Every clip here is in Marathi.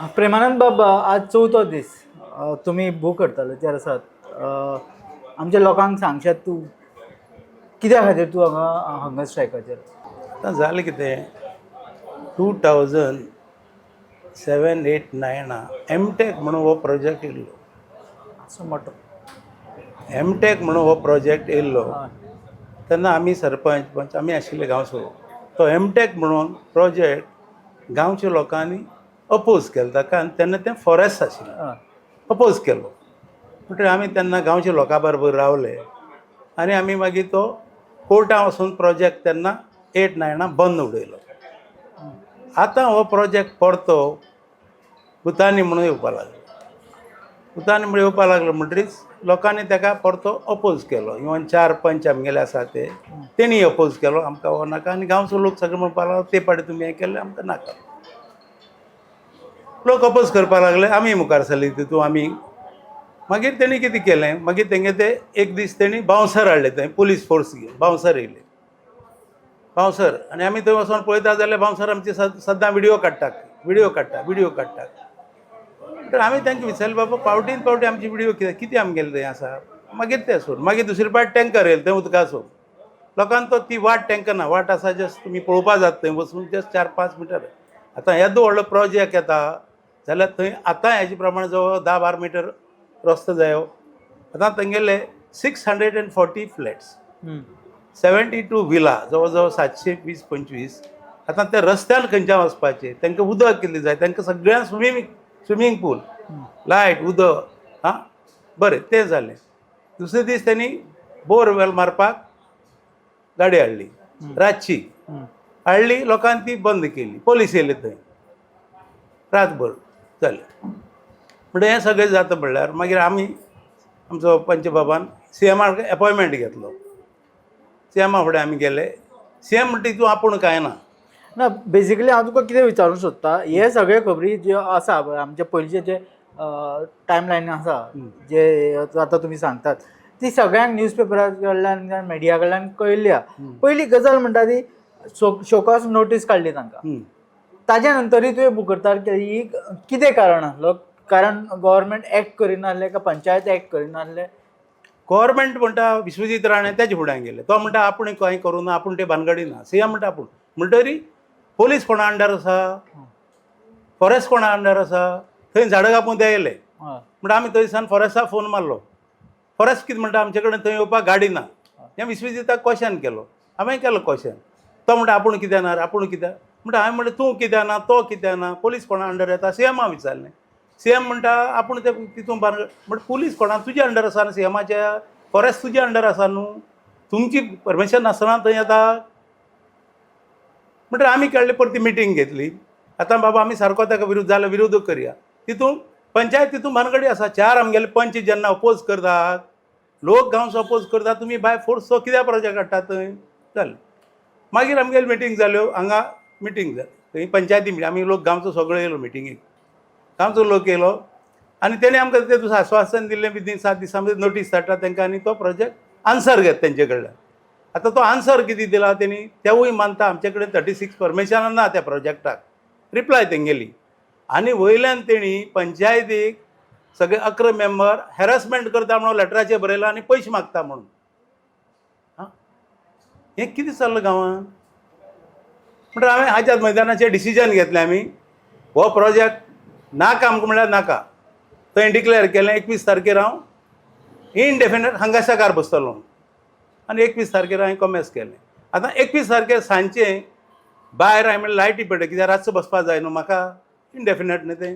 प्रेमानंद बाबा आज चवथो दीस तुम्ही बूक करताले त्या आसात आमच्या लोकांक सांगशात तूं कित्या खातीर तूं हांगा स्ट्रायकाचेर आतां जालें कितें 2007-8-9 एमटेक म्हणून हो प्रोजेक्ट येयल्लो. असो मोठो एमटेक म्हणून हो प्रोजेक्ट येयल्लो हय तेन्ना आमी सरपंच पंच आमी आशिल्ले गांवचो. तो एमटेक म्हणून प्रोजेक्ट गांवच्या लोकांनी अपोज केलो ताका आनी तेन्ना तें फॉरेस्ट आशिल्लें. हय अपोज केलो म्हणटकीर आमी तेन्ना गांवच्या लोकां बरोबर रावले आनी आमी मागीर तो कोर्टां वचून प्रोजेक्ट तेन्ना 8-9 बंद उडयलो. आतां हो प्रोजेक्ट परतो भुतानी म्हणून येवपाक लागलो. भुतानी म्हणून येवपाक लागलो म्हणटरीच लोकांनी ताका परतो अपोज केलो. इवन 4 पंच आमगेले आसा तेणी अपोज केलो आमकां हो नाका आनी गांवचो लोक सगळे म्हणपाक लागलो ते पाटी तुमी हें केल्लें आमकां नाका. लोक अपोज करपाक लागले आमी मुखार सरली तितून आमी मागीर तेणी कितें केलें मागीर तेंगे ते एक दीस तेणी बावंसर हाडले थंय पुलीस फोर्स घेवन बावंसर येयले बावंसर आनी आमी थंय वचोन पळयता जाल्यार बावंसर आमचे सद्दां व्हिडियो काडटात तर आमी तांकां विचारलें बाबा पावटीन पावटी आमची व्हिडियो कितें आमगेलें थंय आसा मागीर तें सोड मागीर दुसरे पाट टँकर येयले थंय उदकाचो लोकांक तो ती वाट टँकर ना वाट आसा जस्ट तुमी पळोवपा जाता थंय वचून जस्ट 4-5 मिटर आतां येदो व्हडलो प्रोजेक्ट येता जाल्यार थंय आतां हेजे प्रमाणे जवळ 10-12 मिटर रस्तो जायो. आतां थंयगेले 640 फ्लॅट्स 72 विला जवळ जवळ 720-25 आतां ते रस्त्यार खंयच्यान वचपाचें तांकां उदक कितलें जाय तांकां सगळ्यांक स्विमींग पूल लायट उदक बरें तें जालें. दुसरे दीस तेणी बोरवेल मारपाक गाडी हाडली रातची हाडली लोकांनी ती बंद केली पोलीस येयले थंय रातभर जालें. म्हणजे हें सगळें जाता म्हणल्यार मागीर आमी आमचो पंच बाबान CMाक एपॉयंटमेंट घेतलो. CMा फुडें आमी गेले. CM म्हणटा तितून आपूण कांय ना ना बेजिकली हांव तुका कितें विचारूंक सोदतां हे सगळे खबरी ज्यो आसा आमचे पयलींचे जे टायमलायन आसा जे आतां तुमी सांगतात ती सगळ्यांक न्यूजपेपरा कडल्यान मिडिया कडल्यान कळयल्या. पयली गजाल म्हणटा ती शोकास नोटीस काडली तांकां ताज्या नंतरूय तुवें बूक करता ही कितें कारण आसलो कारण गव्हर्मेंट एक्ट करिनासले काय पंचायत एक्ट करिनासले. गव्हर्मेंट म्हणटा विश्वजीत राणे तेजे फुड्यान गेले तो म्हणटा आपूण खंय करूं ना आपूण ते भानगडी ना. CM म्हणटा आपूण म्हणटरी पोलीस कोणा अंडर आसा फॉरेस्ट कोणा अंडर आसा थंय झाडां कापून ते येयले म्हणटा आमी थंयसान फॉरेस्टाक फोन मारलो. फॉरेस्ट कितें म्हणटा आमचे कडेन थंय येवपाक गाडी ना. हें विश्वजिताक क्वेशन केलो हांवें केलो क्वेशन तो म्हणटा आपूण कित्याक ना आपूण कित्याक म्हणटा हांवें म्हणलें तूं कित्याक ना तो कित्याक ना पोलीस कोणा अंडर येता CMा विचारलें. CM म्हणटा आपूण ते तितून म्हणटा पुलीस कोणा तुज्या अंडर आसा न्हू CMाच्या फॉरेस्ट तुज्या अंडर आसा न्हू तुमची परमिशन नासतना थंय येता म्हणटा आमी केल्ली परती मिटींग घेतली. आतां बाबा आमी सारको ताका विरोध जालो विरोधूच करया तितून पंचायत तितून भानगडी आसा 4 आमगेले पंच जेन्ना अपोज करतात लोक गांवचो अपोज करता तुमी बाय फोर्स तो कित्याक प्रोजेक्ट हाडटा थंय जालें. मागीर आमगेल्यो मिटींग जाल्यो हांगा मिटींग जाली थंय पंचायती मिटींग आमी लोक गांवचो सगळो येयलो मिटिंगेक गांवचो लोक येयलो आनी तेणी आमकां ते दीस आश्वासन दिल्लें विदीन 7 दिसां भितर नोटीस धाडटा तांकां आनी तो प्रोजेक्ट आन्सर घेता तेंचे कडल्यान. आतां तो आन्सर कितें दिला तेणी तेवूय मानता आमचे कडेन 36 परमिशनां ना त्या प्रोजेक्टाक रिप्लाय तेंगेली आनी वयल्यान तेणी पंचायतीक सगळे 11 मेंबर हॅरसमेंट करता म्हणून लेटराचेर बरयला आनी पयशे मागता म्हणून. हें कितें चल्लां गांवांत म्हणटा हांवें हाज्याच मैदानाचेर डिसिजन घेतलें आमी हो प्रोजेक्ट नाका आमकां म्हणल्यार नाका. थंय डिक्लेअर केलें 21 तारखेर हांव इनडेफिनेट हांगासरकार बसतलो आनी 21 तारखेर हांवें कॉमेस केलें. आतां 21 तारखेर सांजचें भायर हांवें म्हणलें लायटी पेटय कित्याक रातचो बसपाक जाय न्हू म्हाका इनडेफिनेट न्ही तें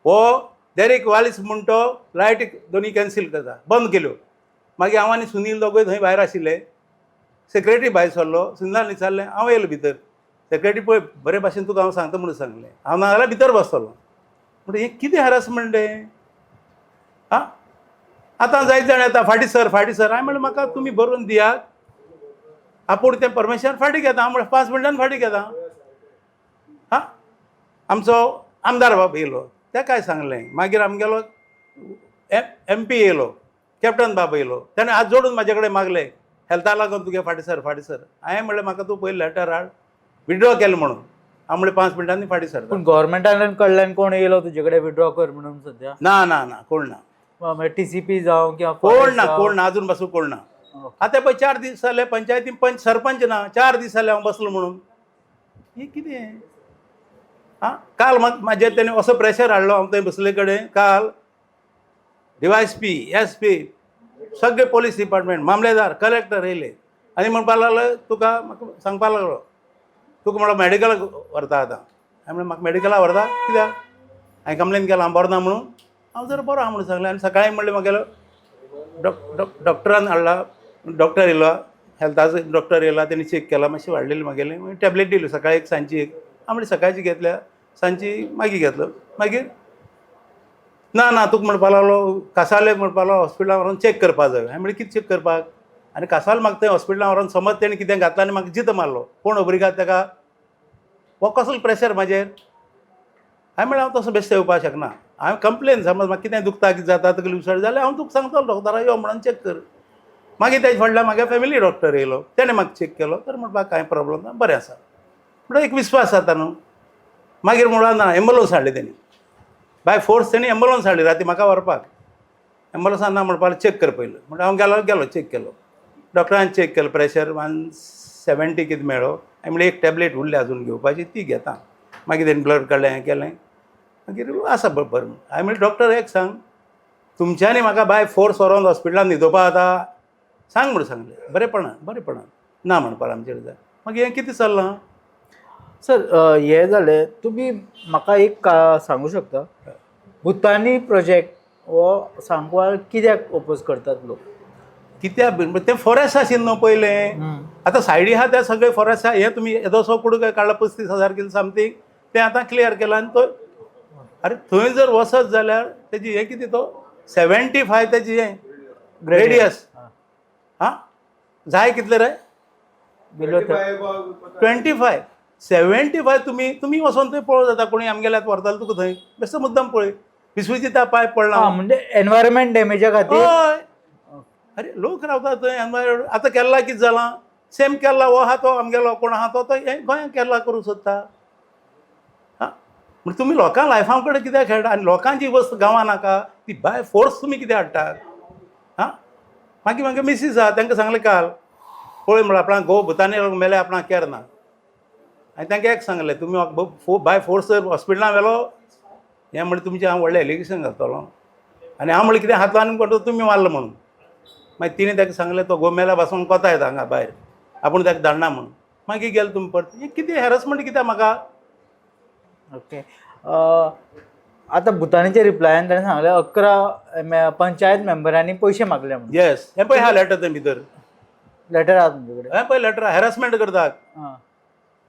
हो देरीक वालीस म्हूण तो लायटी दोनी कॅन्सील करता बंद केल्यो. मागीर हांव आनी सुनील दोगूय थंय भायर आशिल्ले सेक्रेटरी भायर सरलो सुनीलान विचारलें हांव येयलो भितर सेक्रेटरी पळय बरे भाशेन तुका हांव सांगता म्हणून सांगलें हांव नाजाल्यार भितर बसतलो म्हणटा हें कितें हॅरसमेंट आतां जायत जाण येता फाटीं सर हांवें म्हणलें म्हाका तुमी बरोवन दियात आपूण तें परमिशन फाटीं घेता हांव म्हणलें 5 मिनटान फाटीं घेता. आमचो आमदार बाब येयलो तेकाय सांगलें मागीर आमगेलो MP येयलो कॅप्टन बाब येयलो तेणें हात जोडून म्हाजे कडेन मागलें हेल्था लागून तुगे फाटीं सर हांवें म्हणलें म्हाका तूं पयलीं लेटर हाड विड्रॉ केलें म्हणून आमळे 5 मिनटांनी फाटी सरता. पण गव्हर्मेंटान कडल्यान कोण येयलो तुजे कडेन विड्रॉ कर म्हणून सध्या? ना ना ना कोण ना TCP जावं किंवा कोण forest ना जावं? कोण ना अजून पासून कोण ना. आता पळय 4 दीस जाले पंचायतीन सरपंच ना 4 दीस जाले हांव बसलो म्हणून. हे कितें हां काल म्हाजे तेणें असो प्रेशर हाडलो हांव थंय बसले कडेन काल DYSP SP सगळे पोलीस डिपार्टमेंट मामलेदार कलेक्टर येयले आनी म्हणपाक लागलो तुका म्हाका सांगपाक लागलो तुका म्हणलो मॅडिकलाक व्हरता आतां. हांवें म्हणलें म्हाका मॅडिकलाक व्हरता कित्याक हांवें कंप्लेन केला हांव बरो ना म्हणून. हांव जर बरो आहा म्हणून सांगलें आनी सकाळीं म्हणलें म्हागेलो डॉक्टरान हाडला डॉक्टर येयलो हेल्थाचो डॉक्टर येयला तेणी चॅक केला मातशी वाडलेली म्हागेली टॅबलेट दिली सकाळी एक सांजची एक हांव म्हणलें सकाळची घेतल्या सांजची मागीर घेतलो मागीर ना ना तुका म्हणपाक लागलो कासावले म्हणपाक लागलो हॉस्पिटलांत व्हरोन चॅक करपा जाय. हांवें म्हणलें कितें चॅक करपाक आनी कासावले म्हाका थंय हॉस्पिटलांत व्हरोन समज तेणें कितें घातलां आनी म्हाका जितो मारलो कोण खबरी घात ताका हो कसलो प्रेशर म्हाजेर. हांवें म्हणलें हांव तसो बेश्टो येवपाक शकना हांवें कंप्लेन समज म्हाका कितें दुखता कितें जाता तकली उसळ जाल्यार हांव तुका सांगतलो डॉक्टरा यो म्हणून चॅक कर. मागीर तेजे फाटल्यान म्हागे फॅमिली डॉक्टर येयलो तेणें म्हाका चॅक केलो तर म्हणपाक कांय प्रॉब्लम ना बरें आसा म्हणून एक विस्वास जाता न्हू. मागीर म्हणून ना एम्बुलन्स हाडली तेणी बाय फोर्स तेणी एम्बुलन्स हाडली राती म्हाका व्हरपाक. एम्बुलन्सान ना म्हणपाक चॅक कर पयलो म्हणून हांव गेलो चॅक केलो डॉक्टरान चॅक केलो प्रेशर 170 कितें मेळ्ळो. हांवें म्हणलें एक टॅबलेट उरली अजून घेवपाची ती घेता. मागीर तेणी ब्लड काडलें हें केलें मागीर आसा बरें. हांवें म्हणलें डॉक्टर एक सांग तुमच्यांनी म्हाका बाय फोर्स व्हरोन हॉस्पिटलांत न्हिदोवपा जाता सांग म्हणून सांगलें बरेपणान ना म्हणपाक आमचेर जाय. मागीर हें कितें चल्लां सर हे जालें तुमी म्हाका एक सांगू शकता भुतानी प्रोजेक्ट हो सांगवाल कित्याक ओपोज करतात लोक? कित्याक तें फॉरेस्ट आशिल्लें न्हू पयलें आतां सायडी आहा ते सगळे फॉरेस्ट आहा. हें तुमी येदोसो कुडको काडला 35,000 किलो समथींग तें आतां क्लियर केलां आनी तो अरे थंय जर वसत जाल्यार तेजी हें कितें तो 75 तेजी हें रेडियस हां जाय कितले रे बिलो 25 75 तुमी वचोन थंय पळोवं जाता कोणी आमगेल्यात व्हरतालो तुका थंय बेश्टो मुद्दम पळय विस्वजिता पायप पडला म्हणजे एनवायरमेंट डॅमेजा खातीर. हय अरे लोक रावता थंय एनवायरमेंट आतां केरला कितें जालां सेम केरला हो आहा तो आमगेलो कोण आहा तो हें गोंयांत केरला करूं सोदता. हां म्हणजे तुमी लोकां लायफा कडेन कित्याक खेळटा आनी लोकांची वस्त गांवां नाका ती बाय फोर्स तुमी कित्याक हाडटात. हां मागीर म्हागे मिसीस आहा तांकां सांगलें काल पळय म्हणून आपणाक घोव भुतानी मेले आपणाक केर ना. हांवें तांकां एक सांगलें तुमी बाय फोर्स हॉस्पिटलांत व्हेलो हें म्हणलें तुमचें हांव व्हडलें एलिगेशन घालतलो आनी हांव म्हणलें कितें हातलो आनी करता तुमी मारलो म्हणून. मागीर तिणें ताका सांगलें तो गोमेला बसून कोता येता हांगा भायर आपूण ताका धाडना म्हणून. मागीर गेले तुमी परत हें कितें हॅरसमेंट कित्याक म्हाका. ओके आतां भुतानीच्या रिप्लायान ताणें सांगलें 11 पंचायत मेंबरांनी पयशे मागले म्हणून. येस हें पळय हा लेटर थंय भितर लेटर आहा तुमचे कडेन? हें पळय लेटर हॅरसमेंट करतात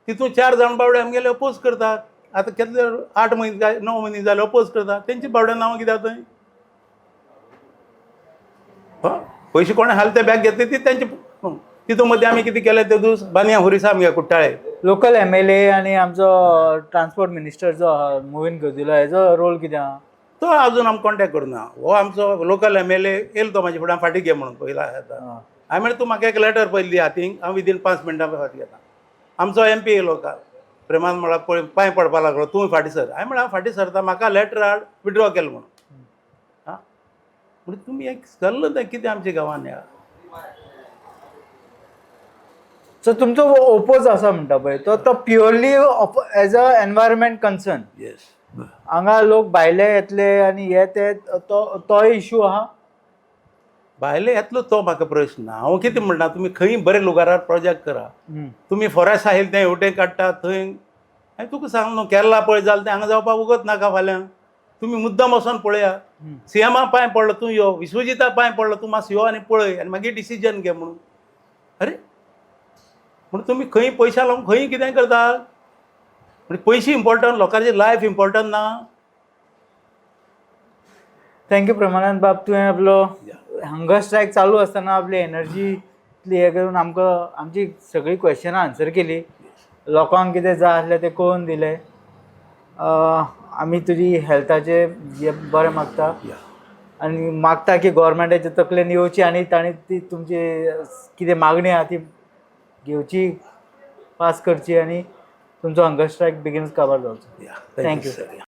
तितून 4 जाण बावडे आमगेले अपोज करतात. आतां कितले 8 म्हयने जाय 9 म्हयने जाले अपोज करतात तेंची बावड्या नांवां कित्याक थंय पयशे कोणें हाल ते बॅग घेतले ती तेंचे तितून मदीं आमी कितें केलें ते दीस बानया हुरिसा आमगे कुट्टाळे लोकल MLA आनी आमचो ट्रान्सपोर्ट मिनिस्टर जो आहा मोहीन गजुला हेजो रोल कितें आहा? तो अजून आमकां कॉन्टॅक्ट करूना. हो आमचो लोकल MLA येयलो तो म्हाजे फुड्यान फाटीं घे म्हणून पयला येता. हांवें म्हणलें तूं म्हाका एक लेटर पयली दी हातीक हांव विदीन 5 मिनटां फाटीं घेता. आमचो MP येयलो काल प्रेमान म्हणल्यार पळय पांय पडपाक लागलो तूं फाटीं सर. हांवें म्हणलें हांव फाटीं सरता म्हाका लेटर हाड विड्रॉ केलो म्हणून. हां म्हणजे तुमी एक चल्लं तें कितें आमच्या गांवांत ह्या. सो तुमचो ओपोज आसा म्हणटा पळय तो purely as a environment concern. Yes हांगा लोक भायले येतले आनी हे ते तो इशू आहा? भायले येतलो तो म्हाका प्रश्न हांव कितें म्हणटा तुमी खंय बरे लुगारार प्रोजेक्ट करा. तुमी फॉरेस्ट आयिल्ले तें हेवटेन काडटा थंय हांवें तुका सांग न्हू केरला पळय जाल्यार तें हांगा जावपाक उगत नाका फाल्यां. तुमी मुद्दम वचोन पळया CMा पांय पडलो तूं यो विश्वजिता पांय पडलो तूं मातसो यो आनी पळय आनी मागीर डिसिजन घे म्हणून. अरे म्हणून तुमी खंय पयशे लावन खंय कितें करता म्हणजे पयशे इम्पॉर्टंट लोकांची लायफ इम्पॉर्टंट ना. थँक्यू प्रमानंद बाब तुवें आपलो हंगर स्ट्रायक चालू आसतना आपली एनर्जी हे करून आमकां आमची सगळीं क्वेश्चनां आन्सर केली. लोकांक कितें जाय आसलें तें कळून दिलें. आमी तुजी हेल्थाचे हे बरें मागता आनी मागता की गोवोरमेंटाचे तकलेन येवची आनी ताणी ती तुमची कितें मागणी आहा ती घेवची पास करची आनी तुमचो हंगर स्ट्रायक बेगीनच काबार जावचो. या Thank you. सर.